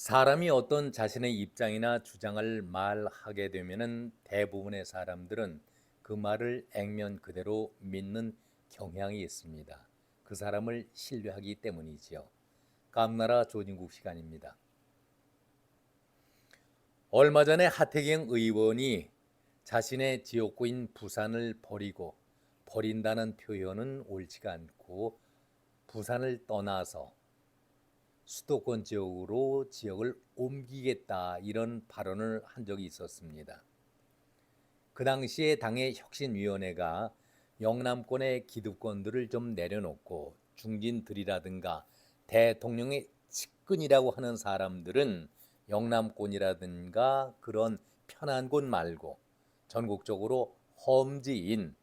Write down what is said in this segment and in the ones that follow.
사람이 어떤 자신의 입장이나 주장을 말하게 되면은 대부분의 사람들은 그 말을 액면 그대로 믿는 경향이 있습니다. 그 사람을 신뢰하기 때문이지요. 감나라 조진국 시간입니다. 얼마 전에 하태경 의원이 자신의 지역구인 부산을 버린다는 표현은 옳지가 않고 부산을 떠나서 수도권 지역으로 지역을 옮기겠다 이런 발언을 한 적이 있었습니다. 그 당시에 당의 혁신위원회가 영남권의 기득권들을 좀 내려놓고 중진들이라든가 대통령의 측근이라고 하는 사람들은 영남권이라든가 그런 편한 곳 말고 전국적으로 험지인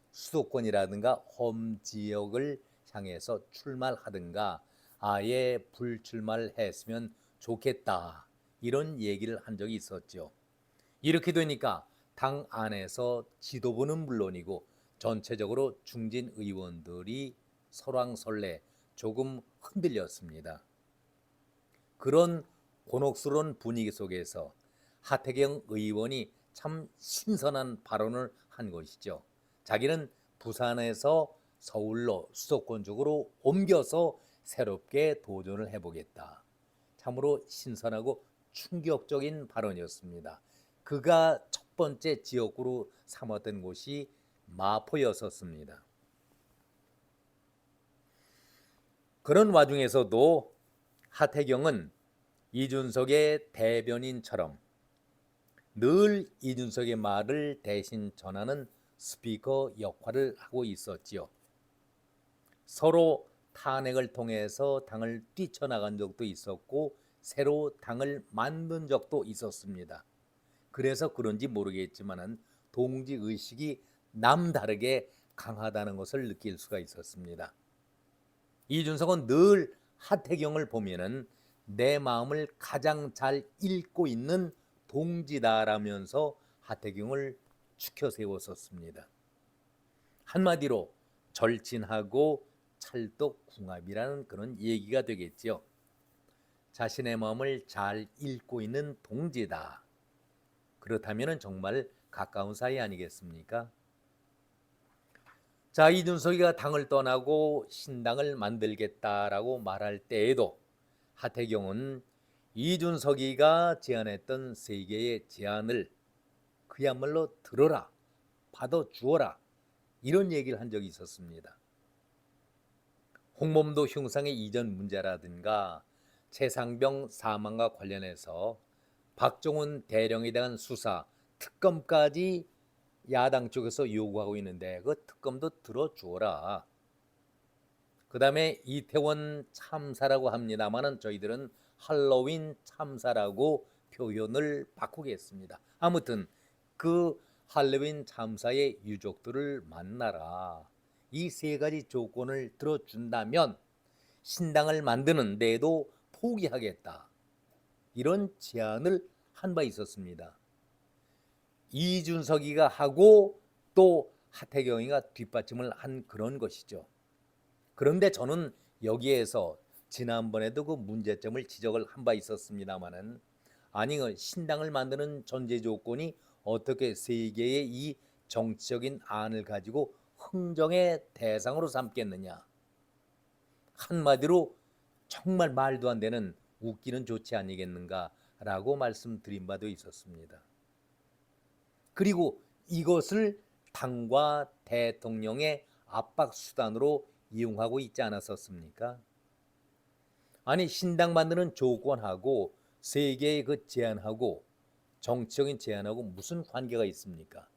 수도권이라든가 홈 지역을 향해서 출마를 하든가 아예 불출마를 했으면 좋겠다 이런 얘기를 한 적이 있었죠. 이렇게 되니까 당 안에서 지도부는 물론이고 전체적으로 중진 의원들이 설왕설래 조금 흔들렸습니다. 그런 곤혹스러운 분위기 속에서 하태경 의원이 참 신선한 발언을 한 것이죠. 자기는 부산에서 서울로 수도권 쪽으로 옮겨서 새롭게 도전을 해보겠다. 참으로 신선하고 충격적인 발언이었습니다. 그가 첫 번째 지역구로 삼았던 곳이 마포였었습니다. 그런 와중에서도 하태경은 이준석의 대변인처럼 늘 이준석의 말을 대신 전하는 스피커 역할을 하고 있었지요. 서로 탄핵을 통해서 당을 뛰쳐나간 적도 있었고 새로 당을 만든 적도 있었습니다. 그래서 그런지 모르겠지만은 동지의식이 남다르게 강하다는 것을 느낄 수가 있었습니다. 이준석은 늘 하태경을 보면은 내 마음을 가장 잘 읽고 있는 동지다라면서 하태경을 추켜 세웠었습니다. 한마디로 절친하고 찰떡궁합이라는 그런 얘기가 되겠죠. 자신의 마음을 잘 읽고 있는 동지다. 그렇다면 정말 가까운 사이 아니겠습니까? 자, 이준석이가 당을 떠나고 신당을 만들겠다라고 말할 때에도 하태경은 이준석이가 제안했던 세 개의 제안을 그야말로 들어라, 받아주어라 이런 얘기를 한 적이 있었습니다. 홍범도 흉상의 이전 문제라든가 최상병 사망과 관련해서 박정훈 대령에 대한 수사, 특검까지 야당 쪽에서 요구하고 있는데 그 특검도 들어주어라. 그 다음에 이태원 참사라고 합니다만은 저희들은 할로윈 참사라고 표현을 바꾸겠습니다. 아무튼 그 할로윈 참사의 유족들을 만나라. 이 세 가지 조건을 들어준다면 신당을 만드는 데도 포기하겠다. 이런 제안을 한 바 있었습니다. 이준석이가 하고 또 하태경이가 뒷받침을 한 그런 것이죠. 그런데 저는 여기에서 지난번에도 그 문제점을 지적을 한 바 있었습니다마는 아니 신당을 만드는 전제 조건이 어떻게 세계의 이 정치적인 안을 가지고 흥정의 대상으로 삼겠느냐. 한마디로 정말 말도 안 되는 웃기는 조치 아니겠는가라고 말씀드린 바도 있었습니다. 그리고 이것을 당과 대통령의 압박 수단으로 이용하고 있지 않았었습니까? 아니 신당 만드는 조건하고 세계의 그 제안하고 정치적인 제안하고 무슨 관계가 있습니까?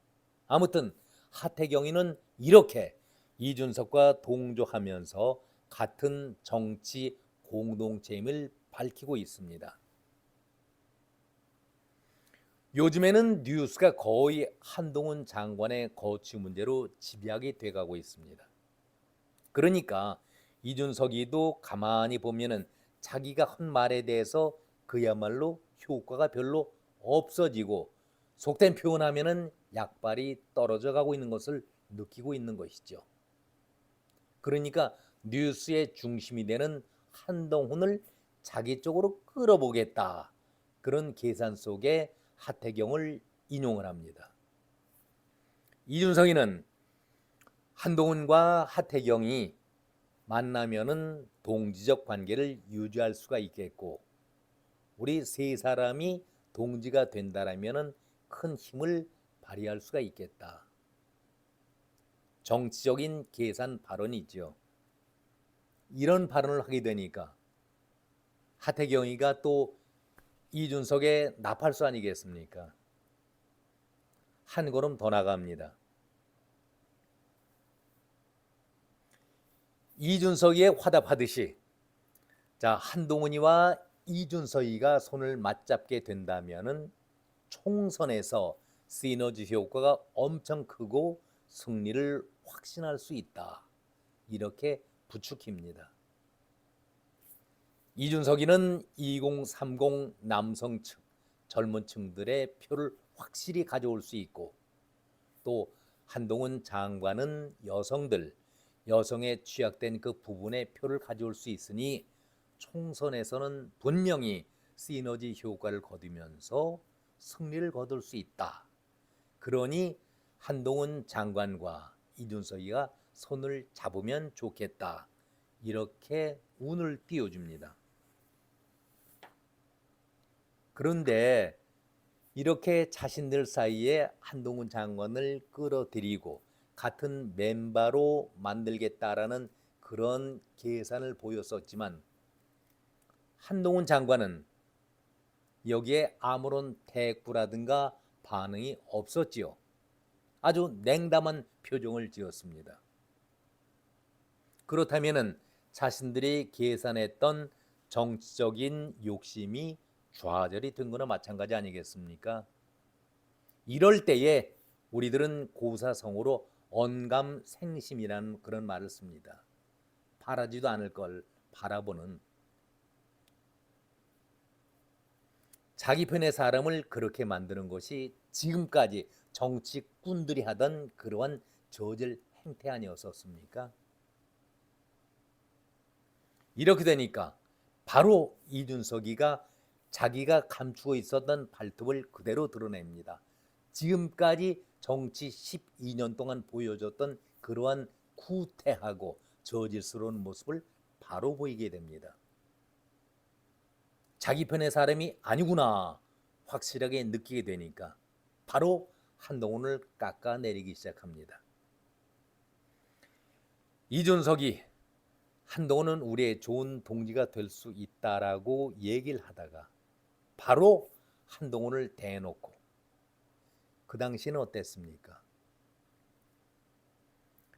아무튼 하태경이는 이렇게 이준석과 동조하면서 같은 정치 공동체임을 밝히고 있습니다. 요즘에는 뉴스가 거의 한동훈 장관의 거취 문제로 집약이 돼가고 있습니다. 그러니까 이준석이도 가만히 보면은 자기가 한 말에 대해서 그야말로 효과가 별로 없어지고 속된 표현하면은 약발이 떨어져 가고 있는 것을 느끼고 있는 것이죠. 그러니까 뉴스의 중심이 되는 한동훈을 자기 쪽으로 끌어보겠다. 그런 계산 속에 하태경을 인용을 합니다. 이준석이는 한동훈과 하태경이 만나면은 동지적 관계를 유지할 수가 있겠고, 우리 세 사람이 동지가 된다라면은 큰 힘을 발휘할 수가 있겠다. 정치적인 계산 발언이죠. 이런 발언을 하게 되니까 하태경이가 또 이준석의 나팔수 아니겠습니까? 한 걸음 더 나갑니다. 이준석이의 화답하듯이, 자, 한동훈이와 이준석이가 손을 맞잡게 된다면은 총선에서 시너지 효과가 엄청 크고 승리를 확신할 수 있다. 이렇게 부추깁니다. 이준석이는 2030 남성층, 젊은 층들의 표를 확실히 가져올 수 있고, 또 한동훈 장관은 여성의 취약된 그 부분의 표를 가져올 수 있으니 총선에서는 분명히 시너지 효과를 거두면서 승리를 거둘 수 있다. 그러니 한동훈 장관과 이준석이가 손을 잡으면 좋겠다. 이렇게 운을 띄워줍니다. 그런데 이렇게 자신들 사이에 한동훈 장관을 끌어들이고 같은 멤버로 만들겠다라는 그런 계산을 보였었지만, 한동훈 장관은 여기에 아무런 대꾸라든가 반응이 없었지요. 아주 냉담한 표정을 지었습니다. 그렇다면 자신들이 계산했던 정치적인 욕심이 좌절이 된 거나 마찬가지 아니겠습니까? 이럴 때에 우리들은 고사성어로 언감생심이라는 그런 말을 씁니다. 바라지도 않을 걸 바라보는, 자기 편의 사람을 그렇게 만드는 것이 지금까지 정치꾼들이 하던 그러한 저질 행태 아니었었습니까? 이렇게 되니까 바로 이준석이가 자기가 감추고 있었던 발톱을 그대로 드러냅니다. 지금까지 정치 12년 동안 보여줬던 그러한 구태하고 저질스러운 모습을 바로 보이게 됩니다. 자기 편의 사람이 아니구나 확실하게 느끼게 되니까 바로 한동훈을 깎아내리기 시작합니다. 이준석이 한동훈은 우리의 좋은 동지가 될 수 있다라고 얘기를 하다가 바로 한동훈을 대놓고, 그 당시는 어땠습니까?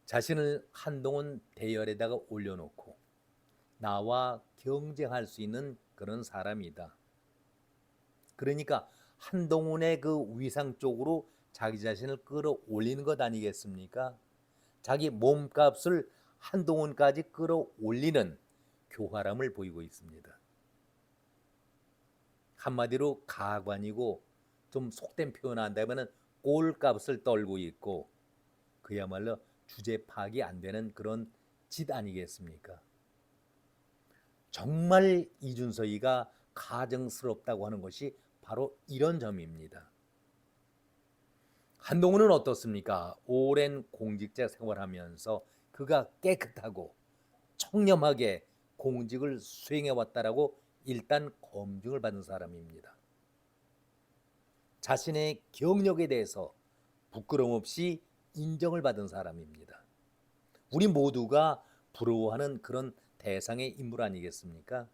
자신을 한동훈 대열에다가 올려놓고 나와 경쟁할 수 있는 그런 사람이다. 그러니까 한동훈의 그 위상 쪽으로 자기 자신을 끌어올리는 것 아니겠습니까? 자기 몸값을 한동훈까지 끌어올리는 교활함을 보이고 있습니다. 한마디로 가관이고, 좀 속된 표현 한다면 꼴값을 떨고 있고, 그야말로 주제 파악이 안 되는 그런 짓 아니겠습니까? 정말 이준석이가 가증스럽다고 하는 것이 바로 이런 점입니다. 한동훈은 어떻습니까? 오랜 공직자 생활하면서 그가 깨끗하고 청렴하게 공직을 수행해왔다라고 일단 검증을 받은 사람입니다. 자신의 경력에 대해서 부끄럼 없이 인정을 받은 사람입니다. 우리 모두가 부러워하는 그런 대상의 인물 아니겠습니까?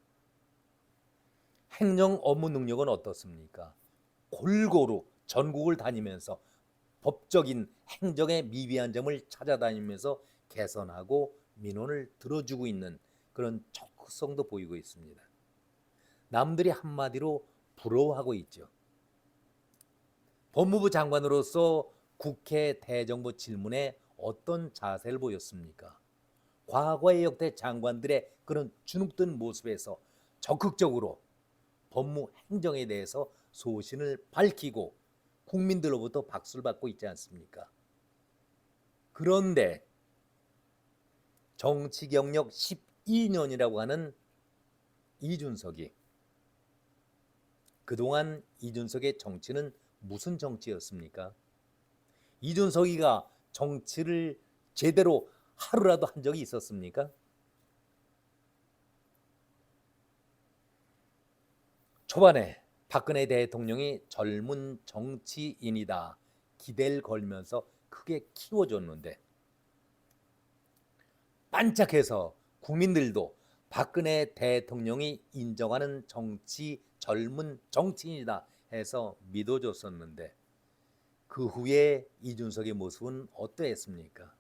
행정 업무 능력은 어떻습니까? 골고루 전국을 다니면서 법적인 행정의 미비한 점을 찾아다니면서 개선하고 민원을 들어주고 있는 그런 적극성도 보이고 있습니다. 남들이 한마디로 부러워하고 있죠. 법무부 장관으로서 국회 대정부 질문에 어떤 자세를 보였습니까? 과거의 역대 장관들의 그런 주눅든 모습에서 적극적으로 법무 행정에 대해서 소신을 밝히고 국민들로부터 박수를 받고 있지 않습니까? 그런데 정치 경력 12년이라고 하는 이준석이 그동안 이준석의 정치는 무슨 정치였습니까? 이준석이가 정치를 제대로 하루라도 한 적이 있었습니까? 초반에 박근혜 대통령이 젊은 정치인이다 기대를 걸면서 크게 키워줬는데 반짝해서 국민들도 박근혜 대통령이 인정하는 젊은 정치인이다 해서 믿어줬었는데 그 후에 이준석의 모습은 어떠했습니까?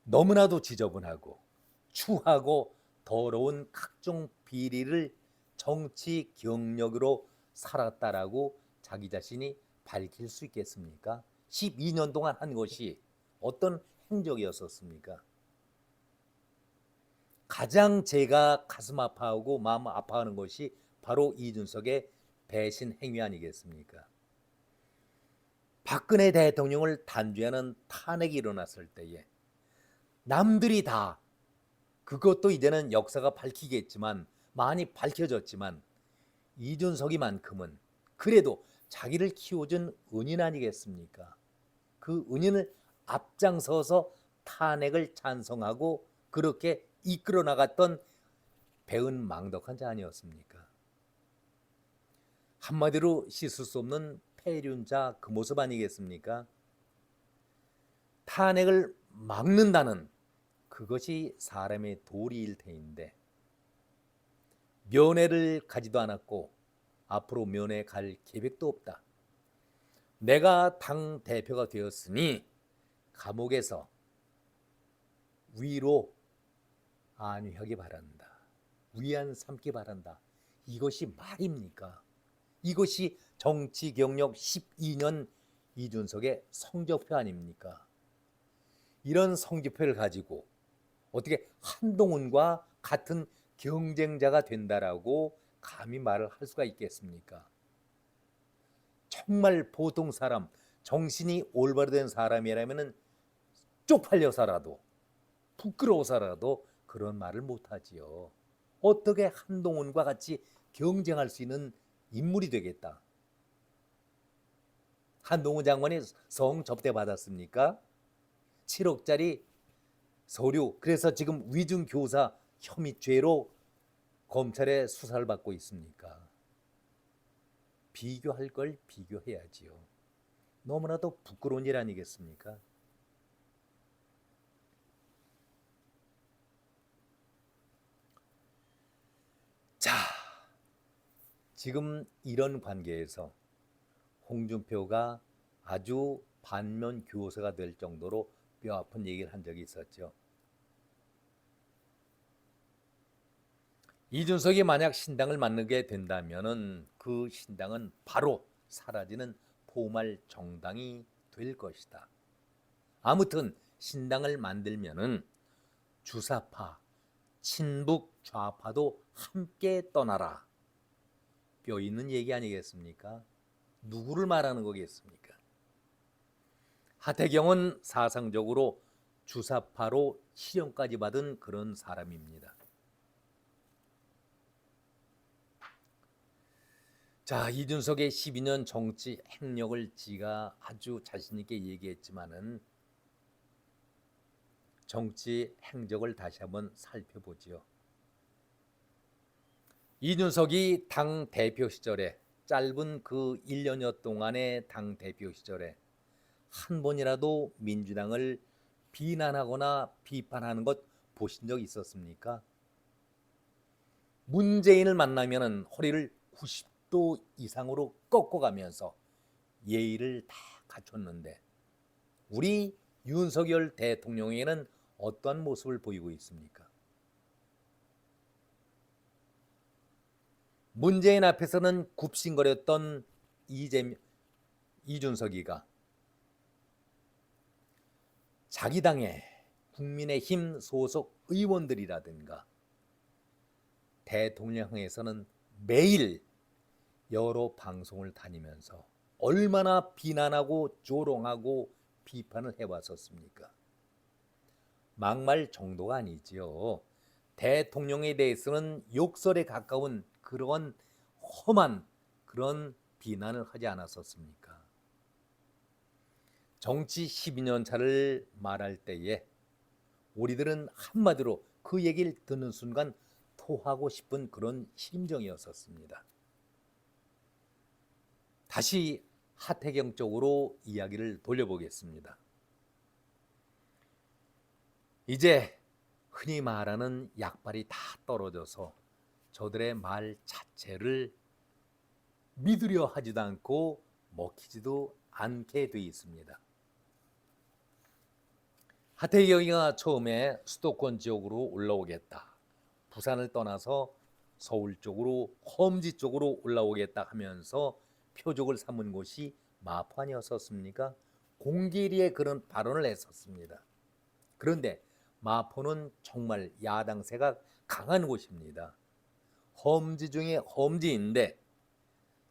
너무나도 지저분하고 추하고 더러운 각종 비리를 정치 경력으로 살았다라고 자기 자신이 밝힐 수 있겠습니까? 12년 동안 한 것이 어떤 행적이었었습니까? 가장 제가 가슴 아파하고 마음 아파하는 것이 바로 이준석의 배신 행위 아니겠습니까? 박근혜 대통령을 단죄하는 탄핵이 일어났을 때에 남들이 다 그것도 이제는 역사가 밝히겠지만 많이 밝혀졌지만 이준석이만큼은 그래도 자기를 키워준 은인 아니겠습니까? 그 은인을 앞장서서 탄핵을 찬성하고 그렇게 이끌어 나갔던 배은망덕한 자 아니었습니까? 한마디로 씻을 수 없는 폐륜자 그 모습 아니겠습니까? 탄핵을 막는다는 그것이 사람의 도리일 테인데 면회를 가지도 않았고 앞으로 면회 갈 계획도 없다. 내가 당 대표가 되었으니 감옥에서 위로 안위하기 바란다. 위안 삼기 바란다. 이것이 말입니까? 이것이 정치 경력 12년 이준석의 성적표 아닙니까? 이런 성적표를 가지고 어떻게 한동훈과 같은 경쟁자가 된다라고 감히 말을 할 수가 있겠습니까? 정말 보통 사람, 정신이 올바로 된 사람이라면 쪽팔려서라도 부끄러워서라도 그런 말을 못하지요. 어떻게 한동훈과 같이 경쟁할 수 있는 인물이 되겠다. 한동훈 장관이 성 접대 받았습니까? 7억짜리 서류, 그래서 지금 위중교사 혐의죄로 검찰의 수사를 받고 있습니까? 비교할 걸 비교해야지요. 너무나도 부끄러운 일 아니겠습니까? 자, 지금 이런 관계에서 홍준표가 아주 반면 교사가 될 정도로 뼈아픈 얘기를 한 적이 있었죠. 이준석이 만약 신당을 만들게 된다면은 그 신당은 바로 사라지는 포말 정당이 될 것이다. 아무튼 신당을 만들면은 주사파, 친북 좌파도 함께 떠나라. 뼈 있는 얘기 아니겠습니까? 누구를 말하는 거겠습니까? 하태경은 사상적으로 주사파로 실형까지 받은 그런 사람입니다. 자, 이준석의 12년 정치 행력을 지가 아주 자신 있게 얘기했지만은 정치 행적을 다시 한번 살펴보지요. 이준석이 당 대표 시절에 짧은 그 1년여 동안의 당 대표 시절에 한 번이라도 민주당을 비난하거나 비판하는 것 보신 적 있었습니까? 문재인을 만나면은 허리를 90도 이상으로 꺾어가면서 예의를 다 갖췄는데 우리 윤석열 대통령에게는 어떠한 모습을 보이고 있습니까? 문재인 앞에서는 굽신거렸던 이준석이가 자기 당의 국민의힘 소속 의원들이라든가 대통령에서는 매일 여러 방송을 다니면서 얼마나 비난하고 조롱하고 비판을 해왔었습니까? 막말 정도가 아니지요. 대통령에 대해서는 욕설에 가까운 그런 험한 그런 비난을 하지 않았었습니까? 정치 12년 차를 말할 때에 우리들은 한마디로 그 얘기를 듣는 순간 토하고 싶은 그런 심정이었었습니다. 다시 하태경 쪽으로 이야기를 돌려보겠습니다. 이제 흔히 말하는 약발이 다 떨어져서 저들의 말 자체를 믿으려 하지도 않고 먹히지도 않게 돼 있습니다. 하태경이가 처음에 수도권 지역으로 올라오겠다. 부산을 떠나서 서울 쪽으로 험지 쪽으로 올라오겠다 하면서 표적을 삼은 곳이 마포 아니었었습니까? 공길이의 그런 발언을 했었습니다. 그런데 마포는 정말 야당세가 강한 곳입니다. 험지 중에 험지인데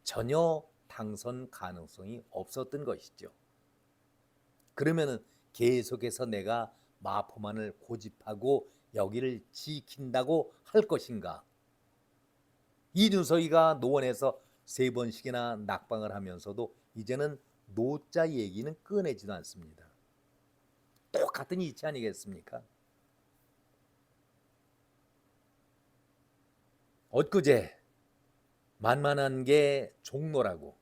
전혀 당선 가능성이 없었던 것이죠. 그러면은 계속해서 내가 마포만을 고집하고 여기를 지킨다고 할 것인가? 이준석이가 노원에서 3번씩이나 낙방을 하면서도 이제는 노자 얘기는 꺼내지도 않습니다. 똑같은 이치 아니겠습니까? 엊그제 만만한 게 종로라고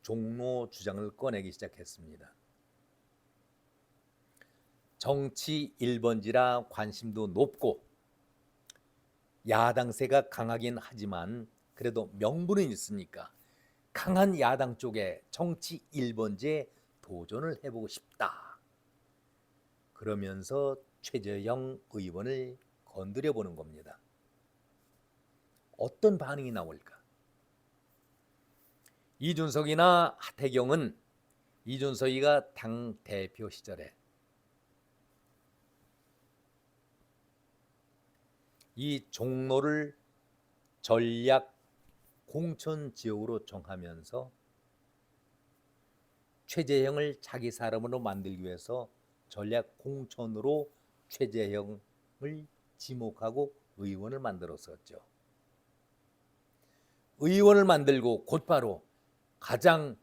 종로 주장을 꺼내기 시작했습니다. 정치 1번지라 관심도 높고 야당세가 강하긴 하지만 그래도 명분은 있으니까 강한 야당 쪽에 정치 1번지에 도전을 해보고 싶다. 그러면서 최재형 의원을 건드려 보는 겁니다. 어떤 반응이 나올까? 이준석이나 하태경은 이준석이가 당대표 시절에 이 종로를 전략 공천 지역으로 정하면서 최재형을 자기 사람으로 만들기 위해서 전략 공천으로 최재형을 지목하고 의원을 만들었었죠. 의원을 만들고 곧바로 가장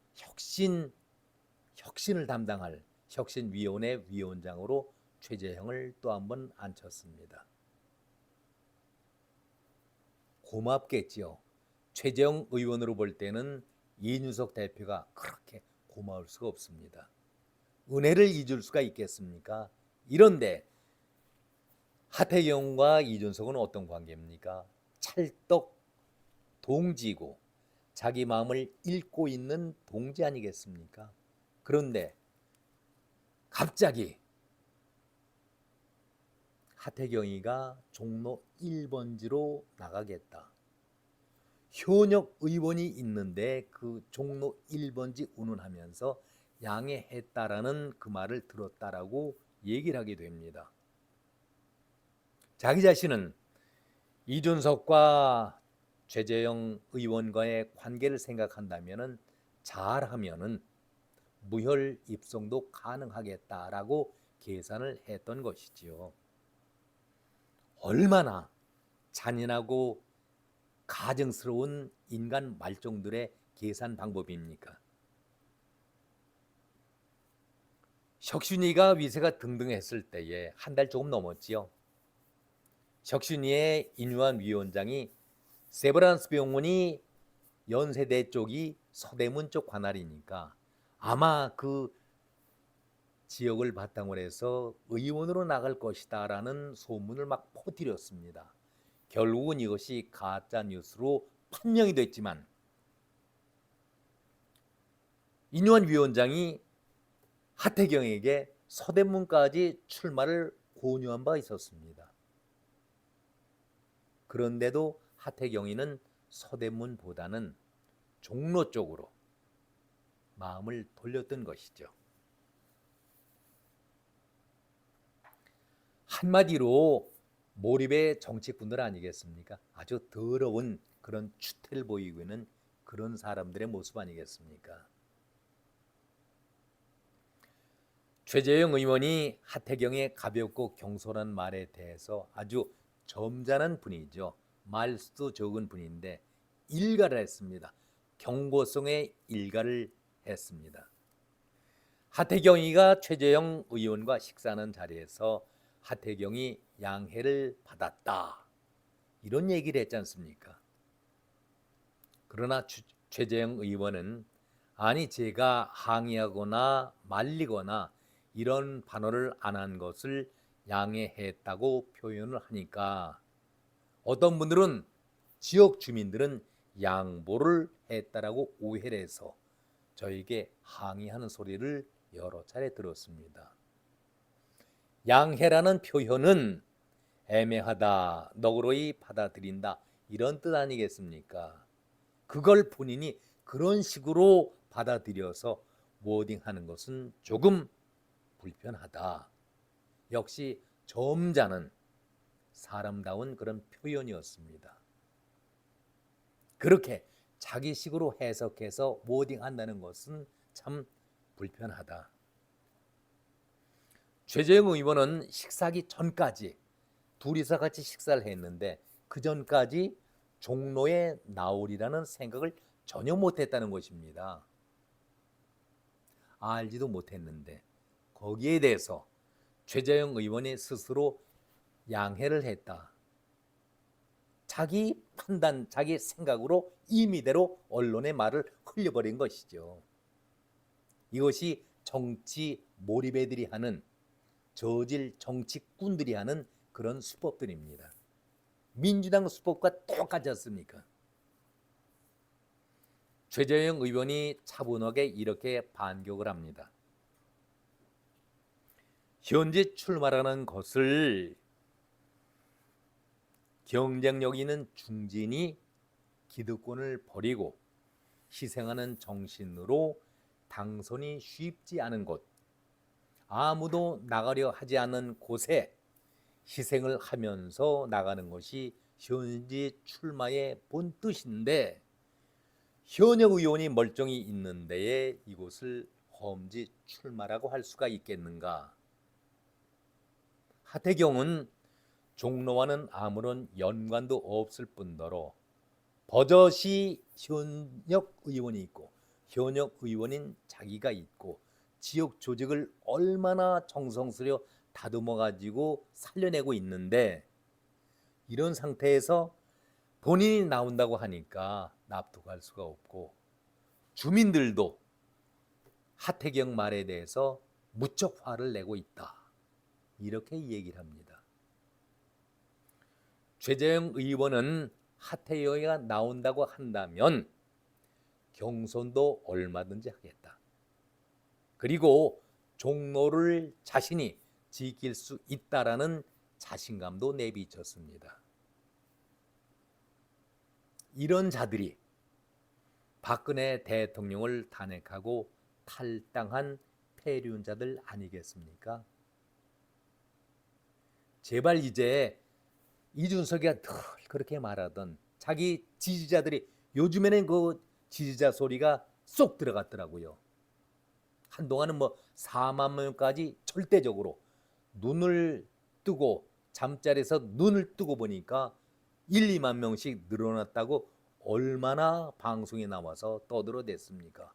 혁신을 담당할 혁신위원회 위원장으로 최재형을 또 한 번 앉혔습니다. 고맙겠지요. 최재형 의원으로 볼 때는 이준석 대표가 그렇게 고마울 수가 없습니다. 은혜를 잊을 수가 있겠습니까? 이런데 하태경과 이준석은 어떤 관계입니까? 찰떡 동지고 자기 마음을 읽고 있는 동지 아니겠습니까? 그런데 갑자기 하태경이가 종로 1번지로 나가겠다. 현역 의원이 있는데 그 종로 1번지 운운하면서 양해했다라는 그 말을 들었다라고 얘기를 하게 됩니다. 자기 자신은 이준석과 최재형 의원과의 관계를 생각한다면은 잘하면은 무혈 입성도 가능하겠다라고 계산을 했던 것이지요. 얼마나 잔인하고 가증스러운 인간 말종들의 계산 방법입니까? 혁신이가 위세가 등등했을 때에 한 달 조금 넘었지요. 혁신이의 인유한 위원장이 세브란스 병원이 연세대 쪽이 서대문 쪽 관할이니까 아마 그 지역을 바탕으로 해서 의원으로 나갈 것이다라는 소문을 막 퍼뜨렸습니다. 결국은 이것이 가짜 뉴스로 판명이 됐지만 인유한 위원장이 하태경에게 서대문까지 출마를 권유한 바 있었습니다. 그런데도 하태경이는 서대문보다는 종로 쪽으로 마음을 돌렸던 것이죠. 한마디로 몰입의 정치꾼들 아니겠습니까? 아주 더러운 그런 추태를 보이고 있는 그런 사람들의 모습 아니겠습니까? 최재형 의원이 하태경의 가볍고 경솔한 말에 대해서 아주 점잖은 분이죠. 말수도 적은 분인데 일가를 했습니다. 경고성의 일가를 했습니다. 하태경이가 최재형 의원과 식사하는 자리에서 하태경이 양해를 받았다, 이런 얘기를 했지 않습니까? 그러나 최재형 의원은 아니 제가 항의하거나 말리거나 이런 반언을 안 한 것을 양해했다고 표현을 하니까 어떤 분들은 지역 주민들은 양보를 했다라고 오해를 해서 저에게 항의하는 소리를 여러 차례 들었습니다. 양해라는 표현은 애매하다, 너그러이 받아들인다, 이런 뜻 아니겠습니까? 그걸 본인이 그런 식으로 받아들여서 워딩하는 것은 조금 불편하다. 역시 점잖은 사람다운 그런 표현이었습니다. 그렇게 자기식으로 해석해서 워딩한다는 것은 참 불편하다. 최재형 의원은 식사하기 전까지 둘이서 같이 식사를 했는데 그 전까지 종로에 나오리라는 생각을 전혀 못했다는 것입니다. 알지도 못했는데 거기에 대해서 최재형 의원이 스스로 양해를 했다. 자기 판단, 자기 생각으로 임의대로 언론의 말을 흘려버린 것이죠. 이것이 정치 몰입애들이 하는, 저질 정치꾼들이 하는 그런 수법들입니다. 민주당 수법과 똑같지 않습니까? 최재형 의원이 차분하게 이렇게 반격을 합니다. 현재 출마라는 것을 경쟁력 있는 중진이 기득권을 버리고 희생하는 정신으로 당선이 쉽지 않은 곳, 아무도 나가려 하지 않는 곳에 희생을 하면서 나가는 것이 현재 출마의 본 뜻인데, 현역 의원이 멀쩡히 있는 데에 이곳을 험지 출마라고 할 수가 있겠는가? 하태경은 종로와는 아무런 연관도 없을 뿐더러 버젓이 현역 의원이 있고 현역 의원인 자기가 있고 지역 조직을 얼마나 정성스레 다듬어 가지고 살려내고 있는데, 이런 상태에서 본인이 나온다고 하니까 납득할 수가 없고 주민들도 하태경 말에 대해서 무척 화를 내고 있다, 이렇게 얘기를 합니다. 최재형 의원은 하태경이가 나온다고 한다면 경선도 얼마든지 하겠다. 그리고 종로를 자신이 지킬 수 있다라는 자신감도 내비쳤습니다. 이런 자들이 박근혜 대통령을 탄핵하고 탈당한 패륜자들 아니겠습니까? 제발 이제 이준석이가 늘 그렇게 말하던 자기 지지자들이, 요즘에는 그 지지자 소리가 쏙 들어갔더라고요. 한동안은 뭐 4만 명까지 절대적으로 눈을 뜨고 잠자리에서 눈을 뜨고 보니까 1, 2만 명씩 늘어났다고 얼마나 방송에 나와서 떠들어댔습니까?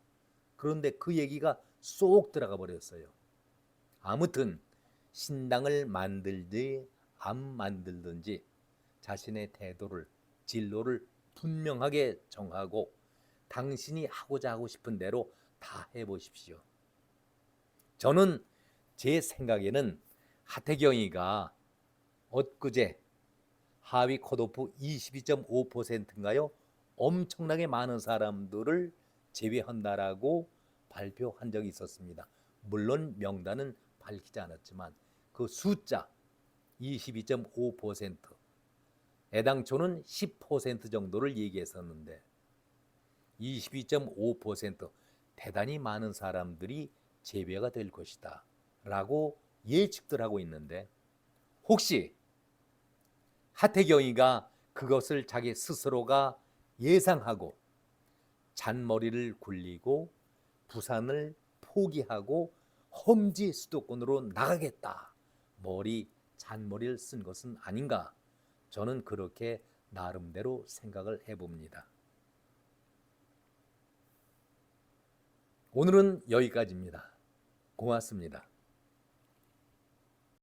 그런데 그 얘기가 쏙 들어가 버렸어요. 아무튼 신당을 만들지 안 만들든지 자신의 태도를, 진로를 분명하게 정하고 당신이 하고자 하고 싶은 대로 다 해보십시오. 저는 제 생각에는 하태경이가 엊그제 하위 컷오프 22.5%인가요? 엄청나게 많은 사람들을 제외한다라고 발표한 적이 있었습니다. 물론 명단은 밝히지 않았지만 그 숫자 22.5%, 애당초는 10% 정도를 얘기했었는데 22.5%, 대단히 많은 사람들이 제외가 될 것이다 라고 예측들 하고 있는데, 혹시 하태경이가 그것을 자기 스스로가 예상하고 잔머리를 굴리고 부산을 포기하고 험지 수도권으로 나가겠다, 잔머리를 쓴 것은 아닌가, 저는 그렇게 나름대로 생각을 해봅니다. 오늘은 여기까지입니다. 고맙습니다.